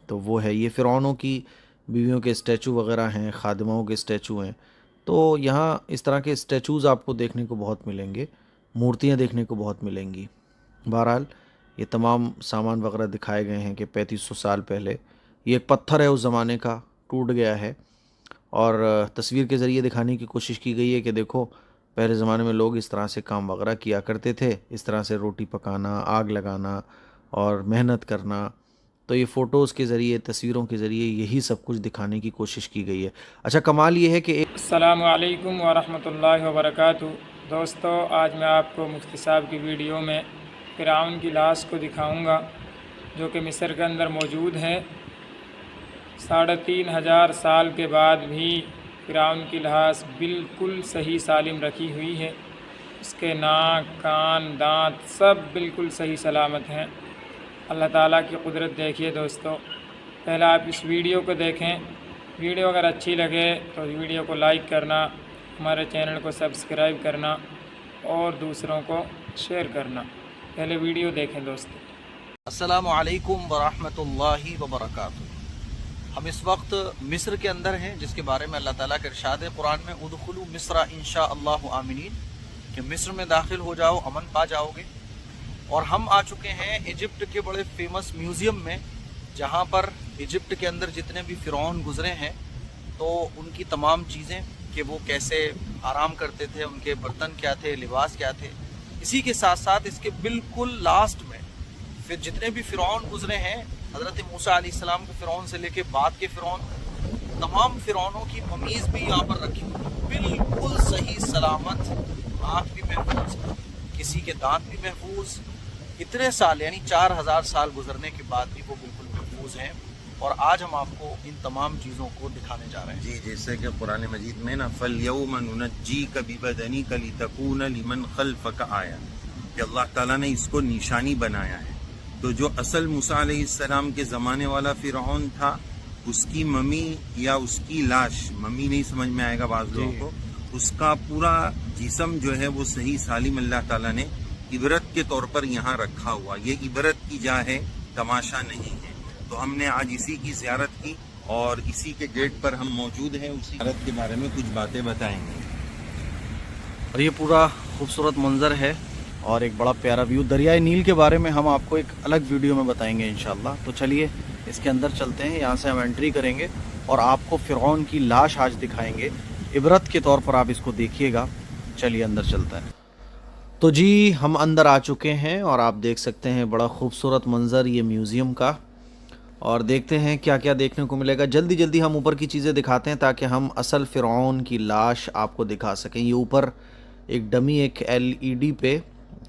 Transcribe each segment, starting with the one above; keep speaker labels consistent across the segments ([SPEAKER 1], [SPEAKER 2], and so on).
[SPEAKER 1] तो वो है, ये फ़िरौनों की बीवियों के स्टैचू वगैरह हैं, खादिमाओं के स्टैचू हैं। तो यहाँ इस तरह के स्टैचूज़ आपको देखने को बहुत मिलेंगे, मूर्तियाँ देखने को बहुत मिलेंगी। बहरहाल ये तमाम सामान वगैरह दिखाए गए हैं कि 3500 साल पहले ये एक पत्थर है उस ज़माने का, टूट गया है। और तस्वीर के ज़रिए दिखाने की कोशिश की गई है कि देखो, पहले ज़माने में लोग इस तरह से काम वगैरह किया करते थे, इस तरह से रोटी पकाना, आग लगाना और मेहनत करना। तो ये फ़ोटोज़ के ज़रिए, तस्वीरों के ज़रिए यही सब कुछ दिखाने की कोशिश की गई है। अच्छा, कमाल ये है कि
[SPEAKER 2] अस्सलामु अलैकुम वरहमतुल्लाहि वबरकातुहू। दोस्तों, आज मैं आपको मुफ्ती साहब की वीडियो में फ़िरौन की लाश को दिखाऊंगा जो कि मिस्र के अंदर मौजूद है। 3500 साल के बाद भी फ़िरौन की लाश बिल्कुल सही सालिम रखी हुई है। उसके नाक, कान, दांत सब बिल्कुल सही सलामत हैं। अल्लाह ताला की कुदरत देखिए दोस्तों। पहले आप इस वीडियो को देखें। वीडियो अगर अच्छी लगे तो वीडियो को लाइक करना, हमारे चैनल को सब्सक्राइब करना और दूसरों को शेयर करना। पहले वीडियो देखें दोस्तों।
[SPEAKER 1] अस्सलामु अलैकुम वरहमतुल्लाहि वबरकातुहू। हम इस वक्त मिस्र के अंदर हैं, जिसके बारे में अल्लाह ताला का इरशाद है कुरान में, उदखुलू मिस्र इंशाअल्लाहु आमिनीन, कि मिस्र में दाखिल हो जाओ, अमन पा जाओगे। और हम आ चुके हैं इजिप्ट के बड़े फेमस म्यूज़ियम में, जहाँ पर इजिप्ट के अंदर जितने भी फ़िरौन गुजरे हैं तो उनकी तमाम चीज़ें, कि वो कैसे आराम करते थे, उनके बर्तन क्या थे, लिबास क्या थे। इसी के साथ साथ इसके बिल्कुल लास्ट में फिर जितने भी फ़िरौन गुजरे हैं, हज़रत मूसा अलैहिस्सलाम के फ़िरौन से लेके बाद के फ़िरौन, तमाम फ़िरौनों की ममीज़ भी यहाँ पर रखी हुई है, बिल्कुल सही सलामत। आँख भी महफूज, किसी के दांत भी महफूज। इतने साल यानी 4000 साल गुजरने के बाद भी वो बिल्कुल महफूज हैं। और आज हम आपको इन तमाम चीज़ों को दिखाने जा रहे हैं।
[SPEAKER 3] जी, जैसे कि कुरान मजीद में ना, फल-यौम नुनज्जीका बिबदनिका लितकून लिमन खल्फका आया, कि अल्लाह ताला ने इसको निशानी बनाया है। तो जो असल मूसा अलैहिस्सलाम के ज़माने वाला फ़िरौन था, उसकी मम्मी या उसकी लाश, मम्मी नहीं समझ में आएगा बाज़ लोगों को, उसका पूरा जिस्म जो है वो सही सालिम अल्लाह ताला ने इबरत के तौर पर यहाँ रखा हुआ। ये इबरत की जा है, तमाशा नहीं है। तो हमने आज इसी की ज़ियारत की और इसी के गेट पर हम मौजूद हैं। उसी ज़ियारत के बारे में कुछ बातें बताएंगे।
[SPEAKER 1] और ये पूरा खूबसूरत मंज़र है और एक बड़ा प्यारा व्यू। दरियाए नील के बारे में हम आपको एक अलग वीडियो में बताएंगे इंशाल्लाह। तो चलिए इसके अंदर चलते हैं, यहाँ से हम एंट्री करेंगे और आपको फ़िरौन की लाश आज दिखाएंगे। इबरत के तौर पर आप इसको देखिएगा। चलिए अंदर चलता है। तो जी, हम अंदर आ चुके हैं और आप देख सकते हैं बड़ा खूबसूरत मंज़र ये म्यूज़ियम का। और देखते हैं क्या क्या देखने को मिलेगा। जल्दी जल्दी हम ऊपर की चीज़ें दिखाते हैं ताकि हम असल फ़िरौन की लाश आपको दिखा सकें। ये ऊपर एक डमी, एक एलईडी पे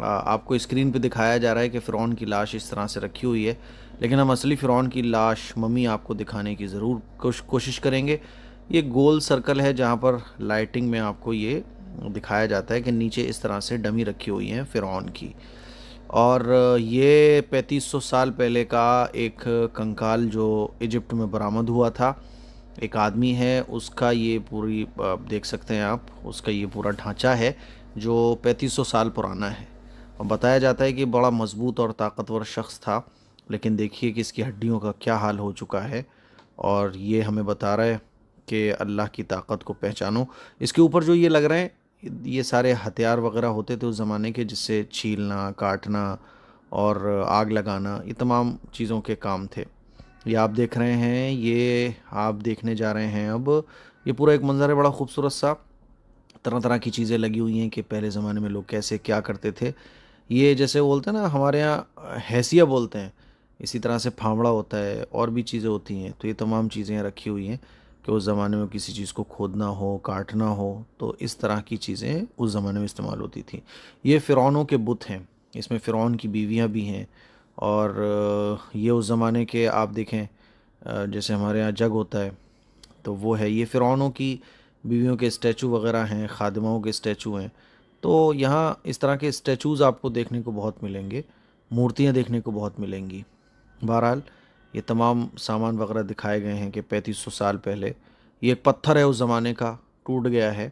[SPEAKER 1] आपको स्क्रीन पे दिखाया जा रहा है कि फ़िरौन की लाश इस तरह से रखी हुई है, लेकिन हम असली फ़िरौन की लाश, मम्मी आपको दिखाने की ज़रूर कोशिश करेंगे। ये गोल सर्कल है जहाँ पर लाइटिंग में आपको ये दिखाया जाता है कि नीचे इस तरह से डमी रखी हुई हैं फ़िरौन की। और ये 3500 साल पहले का एक कंकाल जो इजिप्ट में बरामद हुआ था। एक आदमी है, उसका ये पूरी देख सकते हैं आप, उसका ये पूरा ढांचा है जो 3500 साल पुराना है। और बताया जाता है कि बड़ा मज़बूत और ताकतवर शख्स था, लेकिन देखिए कि इसकी हड्डियों का क्या हाल हो चुका है। और ये हमें बता रहा है कि अल्लाह की ताकत को पहचानो। इसके ऊपर जो ये लग रहे हैं, ये सारे हथियार वगैरह होते थे उस ज़माने के, जिससे छीलना, काटना और आग लगाना, ये तमाम चीज़ों के काम थे। ये आप देख रहे हैं, ये आप देखने जा रहे हैं अब। ये पूरा एक मंज़र है बड़ा खूबसूरत सा। तरह तरह की चीज़ें लगी हुई हैं कि पहले ज़माने में लोग कैसे क्या करते थे। ये जैसे बोलते हैं ना, हमारे यहाँ हैसिया बोलते हैं, इसी तरह से फावड़ा होता है और भी चीज़ें होती हैं। तो ये तमाम चीज़ें रखी हुई हैं कि उस ज़माने में किसी चीज़ को खोदना हो, काटना हो, तो इस तरह की चीज़ें उस ज़माने में इस्तेमाल होती थी। ये फ़िरौनों के बुत हैं, इसमें फ़िरौन की बीवियाँ भी हैं। और ये उस ज़माने के आप देखें, जैसे हमारे यहाँ जग होता है, तो वो है। ये फ़िरौनों की बीवियों के स्टैचू वगैरह हैं, खादिमाओं के स्टैचू हैं। तो यहाँ इस तरह के स्टैचूज़ आपको देखने को बहुत मिलेंगे, मूर्तियाँ देखने को बहुत मिलेंगी। बहरहाल ये तमाम सामान वगैरह दिखाए गए हैं कि 3500 साल पहले ये एक पत्थर है उस ज़माने का, टूट गया है।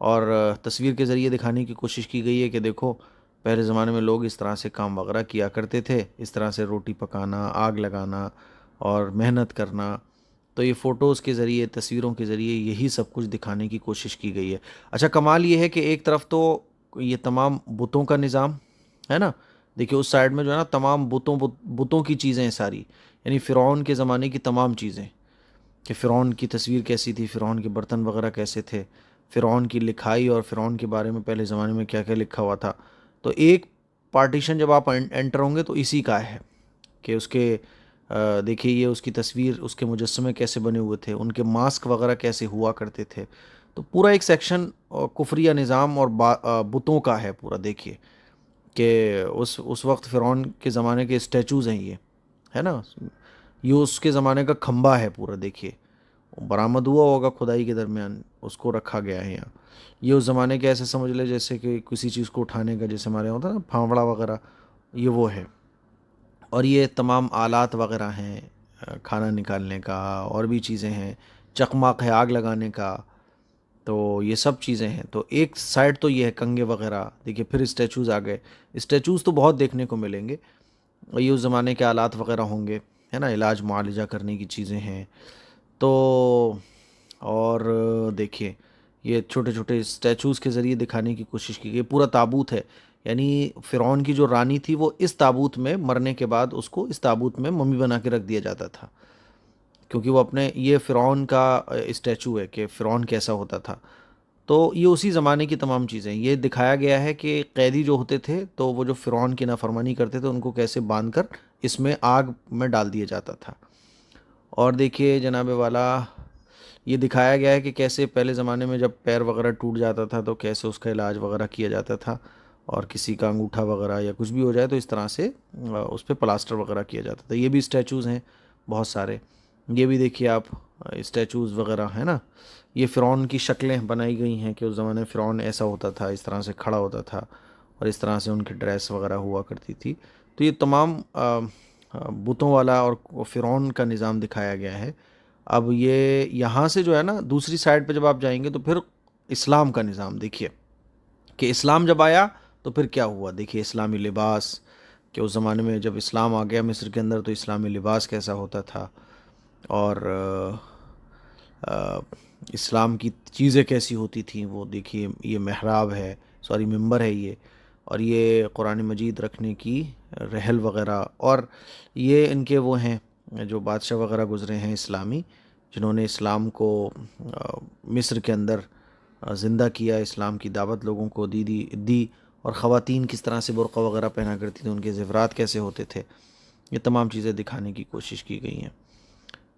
[SPEAKER 1] और तस्वीर के ज़रिए दिखाने की कोशिश की गई है कि देखो, पहले ज़माने में लोग इस तरह से काम वगैरह किया करते थे, इस तरह से रोटी पकाना, आग लगाना और मेहनत करना। तो ये फ़ोटोज़ के ज़रिए, तस्वीरों के ज़रिए यही सब कुछ दिखाने की कोशिश की गई है। अच्छा, कमाल ये है कि एक तरफ तो ये तमाम बुतों का निज़ाम है ना, देखिए उस साइड में जो है ना तमाम बुतों की चीज़ें हैं सारी, यानी फ़िरौन के ज़माने की तमाम चीज़ें, कि फ़िरौन की तस्वीर कैसी थी, फ़िरौन के बर्तन वगैरह कैसे थे, फ़िरौन की लिखाई और फ़िरौन के बारे में पहले ज़माने में क्या क्या लिखा हुआ था। तो एक पार्टीशन जब आप एंटर होंगे तो इसी का है कि उसके देखिए ये उसकी तस्वीर, उसके मुजस्समे कैसे बने हुए थे, उनके मास्क वगैरह कैसे हुआ करते थे। तो पूरा एक सेक्शन कुफरिया निज़ाम और बुतों का है पूरा। देखिए कि उस वक्त फ़िरौन के ज़माने के स्टैचूज़ हैं ये, है ना, ये उसके ज़माने का खंबा है पूरा। देखिए बरामद हुआ होगा खुदाई के दरमियान, उसको रखा गया है यहाँ। ये उस ज़माने के ऐसे समझ ले जैसे कि किसी चीज़ को उठाने का, जैसे हमारे यहाँ होता है ना फावड़ा वगैरह, ये वो है। और ये तमाम आलात वगैरह हैं खाना निकालने का, और भी चीज़ें हैं, चकमाक है आग लगाने का। तो ये सब चीज़ें हैं। तो एक साइड तो ये है कंगे वगैरह, देखिए फिर स्टैचूज़ आ गए। स्टैचूज़ तो बहुत देखने को मिलेंगे, और ये उस ज़माने के आलात वगैरह होंगे, है ना, इलाज मुआलजा करने की चीज़ें हैं। तो और देखिए ये छोटे छोटे स्टैचूज़ के ज़रिए दिखाने की कोशिश की गई। पूरा ताबूत है, यानी फ़िरौन की जो रानी थी वो इस ताबूत में, मरने के बाद उसको इस ताबूत में मम्मी बना के रख दिया जाता था, क्योंकि वो अपने, ये फ़िरौन का स्टैचू है कि फ़िरौन कैसा होता था। तो ये उसी ज़माने की तमाम चीज़ें, ये दिखाया गया है कि कैदी जो होते थे तो वो जो फ़िरौन की नाफरमानी करते थे उनको कैसे बांध कर इसमें आग में डाल दिया जाता था। और देखिए जनाब वाला, ये दिखाया गया है कि कैसे पहले ज़माने में जब पैर वगैरह टूट जाता था तो कैसे उसका इलाज वगैरह किया जाता था, और किसी का अंगूठा वगैरह या कुछ भी हो जाए तो इस तरह से उस पर प्लास्टर वगैरह किया जाता था। ये भी स्टैचूज़ हैं बहुत सारे। ये भी देखिए आप स्टैचूज़ वगैरह है ना, ये फ़िरौन की शक्लें बनाई गई हैं कि उस ज़माने में फ़िरौन ऐसा होता था, इस तरह से खड़ा होता था, और इस तरह से उनकी ड्रेस वगैरह हुआ करती थी। तो ये तमाम बुतों वाला और फ़िरौन का निज़ाम दिखाया गया है। अब ये यहाँ से जो है ना दूसरी साइड पे जब आप जाएंगे तो फिर इस्लाम का निज़ाम देखिए कि इस्लाम जब आया तो फिर क्या हुआ। देखिए इस्लामी लिबास, कि उस ज़माने में जब इस्लाम आ गया मिस्र के अंदर तो इस्लामी लिबास कैसा होता था, और इस्लाम की चीज़ें कैसी होती थी वो। देखिए ये महराब है, सॉरी मिंबर है ये, और ये कुरान मजीद रखने की रहल वगैरह, और ये इनके वो हैं जो बादशाह वगैरह गुज़रे हैं इस्लामी, जिन्होंने इस्लाम को मिस्र के अंदर ज़िंदा किया, इस्लाम की दावत लोगों को दी। और ख़वातीन किस तरह से बुर्क़ा वगैरह पहना करती थी, उनके ज़ेवरात कैसे होते थे, ये तमाम चीज़ें दिखाने की कोशिश की गई हैं।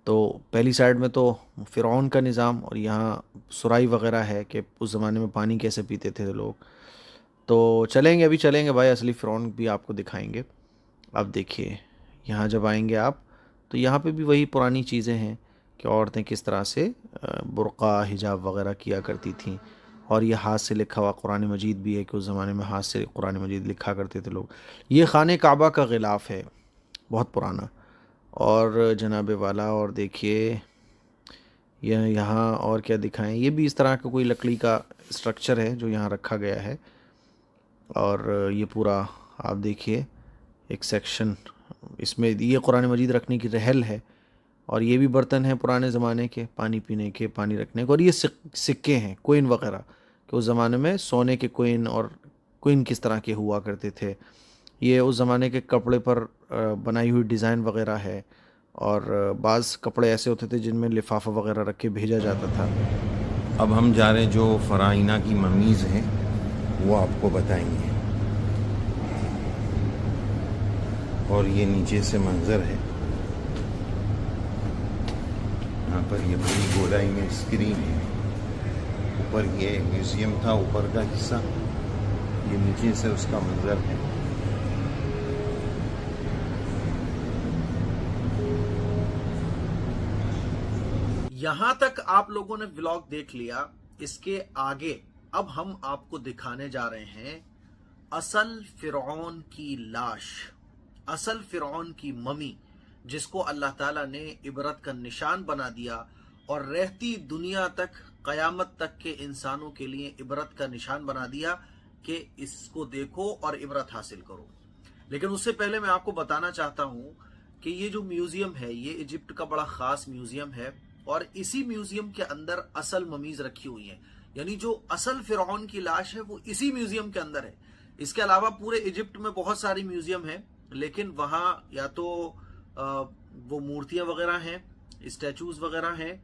[SPEAKER 1] तो पहली साइड में तो फ़िरौन का निज़ाम, और यहाँ सुराई वगैरह है कि उस ज़माने में पानी कैसे पीते थे लोग। तो चलेंगे, अभी चलेंगे भाई, असली फ़िरौन भी आपको दिखाएंगे। अब देखिए यहाँ जब आएंगे आप तो यहाँ पे भी वही पुरानी चीज़ें हैं कि औरतें किस तरह से बुर्क़ा हिजाब वगैरह किया करती थीं। और ये हाथ से लिखा हुआ कुरान मजीद भी है कि उस ज़माने में हाथ से कुरान मजीद लिखा करते थे लोग। ये खाने काबा का ग़िलाफ़ है, बहुत पुराना। और जनाब वाला, और देखिए यह यहाँ और क्या दिखाएं, ये भी इस तरह का कोई लकड़ी का स्ट्रक्चर है जो यहाँ रखा गया है। और ये पूरा आप देखिए एक सेक्शन, इसमें ये कुरान मजीद रखने की रहल है, और ये भी बर्तन हैं पुराने ज़माने के पानी पीने के, पानी रखने के। और ये सिक्के हैं, कोइन वगैरह, कि उस ज़माने में सोने के कोइन, और कोइन किस तरह के हुआ करते थे। ये उस ज़माने के कपड़े पर बनाई हुई डिज़ाइन वगैरह है, और बाज़ कपड़े ऐसे होते थे जिनमें लिफाफा वगैरह रख के भेजा जाता था।
[SPEAKER 3] अब हम जा रहे हैं जो फ़राइना की ममीज़ हैं वो आपको बताएंगे। और ये नीचे से मंज़र है, यहाँ पर ये बड़ी गोलाई में स्क्रीन है, ऊपर ये म्यूज़ियम था ऊपर का हिस्सा, ये नीचे से उसका मंज़र है।
[SPEAKER 1] यहाँ तक आप लोगों ने व्लॉग देख लिया। इसके आगे अब हम आपको दिखाने जा रहे हैं असल फ़िरौन की लाश, असल फ़िरौन की ममी, जिसको अल्लाह ताला ने इबरत का निशान बना दिया, और रहती दुनिया तक, क़यामत तक के इंसानों के लिए इबरत का निशान बना दिया कि इसको देखो और इबरत हासिल करो। लेकिन उससे पहले मैं आपको बताना चाहता हूं कि ये जो म्यूजियम है ये इजिप्ट का बड़ा खास म्यूजियम है और इसी म्यूजियम के अंदर असल ममीज रखी हुई हैं, यानी जो असल फिरौन की लाश है वो इसी म्यूजियम के अंदर है। इसके अलावा पूरे इजिप्ट में बहुत सारी म्यूजियम है, लेकिन वहां या तो वो मूर्तियां वगैरह हैं, स्टैचूज वगैरह हैं,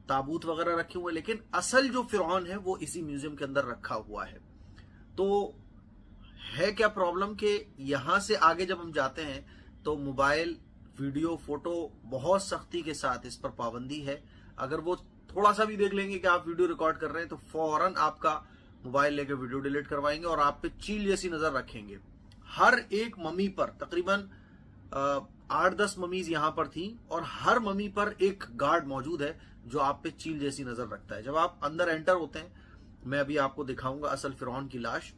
[SPEAKER 1] ताबूत वगैरह रखे हुए हैं, लेकिन असल जो फिरौन है वो इसी म्यूजियम के अंदर रखा हुआ है। तो है क्या प्रॉब्लम कि यहां से आगे जब हम जाते हैं तो मोबाइल, वीडियो, फोटो बहुत सख्ती के साथ इस पर पाबंदी है। अगर वो थोड़ा सा भी देख लेंगे कि आप वीडियो रिकॉर्ड कर रहे हैं तो फौरन आपका मोबाइल लेकर वीडियो डिलीट करवाएंगे और आप पे चील जैसी नजर रखेंगे। हर एक मम्मी पर तकरीबन 8-10 ममीज यहां पर थी और हर मम्मी पर एक गार्ड मौजूद है जो आप पे चील जैसी नजर रखता है। जब आप अंदर एंटर होते हैं, मैं अभी आपको दिखाऊंगा असल फिरौन की लाश,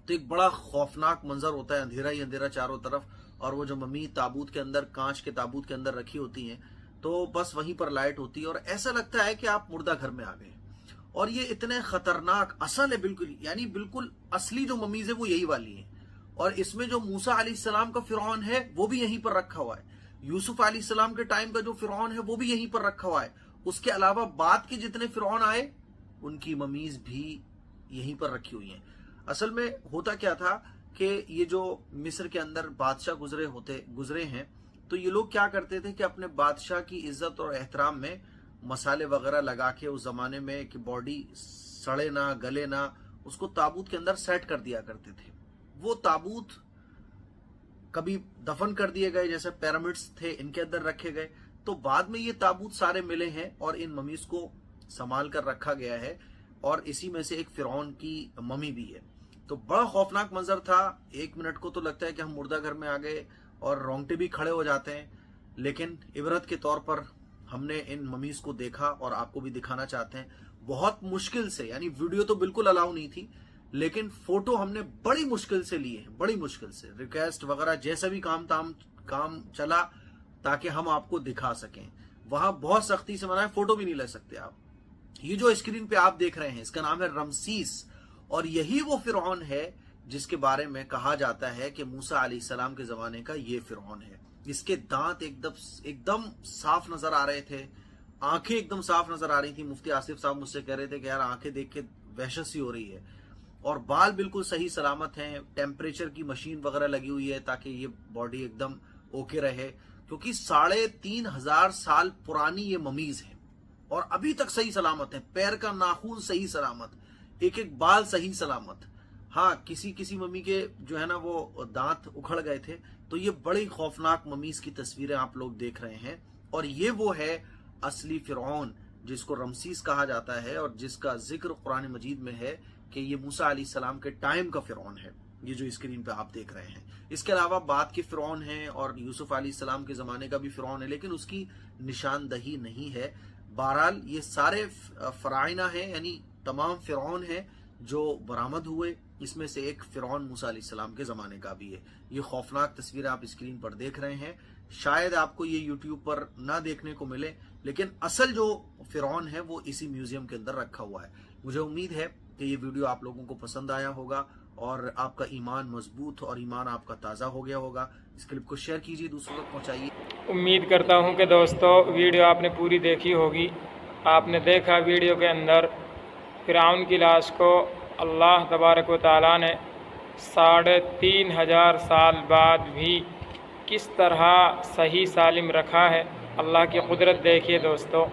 [SPEAKER 1] तो एक बड़ा खौफनाक मंजर होता है, अंधेरा ही अंधेरा चारों तरफ, और वो जो मम्मी ताबूत के अंदर, कांच के ताबूत के अंदर रखी होती हैं, तो बस वहीं पर लाइट होती है और ऐसा लगता है कि आप मुर्दा घर में आ गए। और ये इतने खतरनाक असल है, बिल्कुल यानी बिल्कुल असली जो ममीज है वो यही वाली है। और इसमें जो मूसा अलैहिस्सलाम का फिरौन है वो भी यहीं पर रखा हुआ है, यूसुफ अलैहिस्सलाम के टाइम का जो फिरौन है वो भी यहीं पर रखा हुआ है। उसके अलावा बाद के जितने फिरौन आए उनकी ममीज भी यहीं पर रखी हुई हैं। असल में होता क्या था कि ये जो मिस्र के अंदर बादशाह गुजरे हैं, तो ये लोग क्या करते थे कि अपने बादशाह की इज्जत और एहतराम में मसाले वगैरह लगा के, उस जमाने में कि बॉडी सड़े ना गले ना, उसको ताबूत के अंदर सेट कर दिया करते थे। वो ताबूत कभी दफन कर दिए गए, जैसे पिरामिड्स थे इनके अंदर रखे गए, तो बाद में ये ताबूत सारे मिले हैं और इन ममीज को संभाल कर रखा गया है और इसी में से एक फिरौन की ममी भी है। तो बड़ा खौफनाक मंजर था। 1 मिनट को तो लगता है कि हम मुर्दा घर में आ गए और रोंगटे भी खड़े हो जाते हैं, लेकिन इबरत के तौर पर हमने इन ममीज को देखा और आपको भी दिखाना चाहते हैं। बहुत मुश्किल से, यानी वीडियो तो बिल्कुल अलाउ नहीं थी, लेकिन फोटो हमने बड़ी मुश्किल से लिए हैं, बड़ी मुश्किल से, रिक्वेस्ट वगैरह जैसा भी काम चला ताकि हम आपको दिखा सकें। वहां बहुत सख्ती से मना है, फोटो भी नहीं ले सकते आप। ये जो स्क्रीन पे आप देख रहे हैं इसका नाम है रमसीस, और यही वो फिरौन है जिसके बारे में कहा जाता है कि मूसा अलैहिस्सलाम के जमाने का ये फिरौन है। इसके दांत एकदम साफ नजर आ रहे थे, आंखें एकदम साफ नजर आ रही थी। मुफ्ती आसिफ साहब मुझसे कह रहे थे कि यार आंखें देख के वहशत सी हो रही है। और बाल बिल्कुल सही सलामत हैं, टेम्परेचर की मशीन वगैरह लगी हुई है ताकि ये बॉडी एकदम ओके रहे, क्योंकि 3500 साल पुरानी ये ममीज है और अभी तक सही सलामत है। पैर का नाखून सही सलामत, एक एक बाल सही सलामत। हाँ, किसी मम्मी के जो है ना वो दांत उखड़ गए थे। तो ये बड़ी खौफनाक ममीज की तस्वीरें आप लोग देख रहे हैं और ये वो है असली फिरौन जिसको रमसीस कहा जाता है और जिसका जिक्र कुरान मजीद में है कि ये मूसा अलैहिस्सलाम के टाइम का फिरौन है, ये जो स्क्रीन पे आप देख रहे हैं। इसके अलावा बाद के फिरौन हैं और यूसुफ अलैहिस्सलाम के जमाने का भी फिरौन है, लेकिन उसकी निशानदही नहीं है। बहरहाल ये सारे फराइना हैं, यानी तमाम फिरौन हैं जो बरामद हुए। इसमें से एक फिरौन मूसा अलैहिस्सलाम के जमाने का भी है। ये खौफनाक तस्वीर आप स्क्रीन पर देख रहे हैं। शायद आपको ये यूट्यूब पर ना देखने को मिले, लेकिन असल जो फिरौन है वो इसी म्यूजियम के अंदर रखा हुआ है। मुझे उम्मीद है कि ये वीडियो आप लोगों को पसंद आया होगा और आपका ईमान मजबूत और ईमान आपका ताज़ा हो गया होगा। इस क्लिप को शेयर कीजिए, दूसरों तक पहुंचाइए।
[SPEAKER 2] उम्मीद करता हूं कि दोस्तों वीडियो आपने पूरी देखी होगी। आपने देखा वीडियो के अंदर फिरौन की लाश को अल्लाह तबारक व तआला ने 3500 साल बाद भी किस तरह सही सालिम रखा है। अल्लाह की कुदरत देखिए दोस्तों।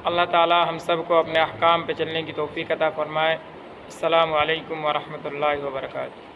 [SPEAKER 2] अल्लाह ताला हम सब को अपने अहकाम पे चलने की तौफीक अता फरमाए। अस्सलामु अलैकुम व रहमतुल्लाहि व बरकातुहू।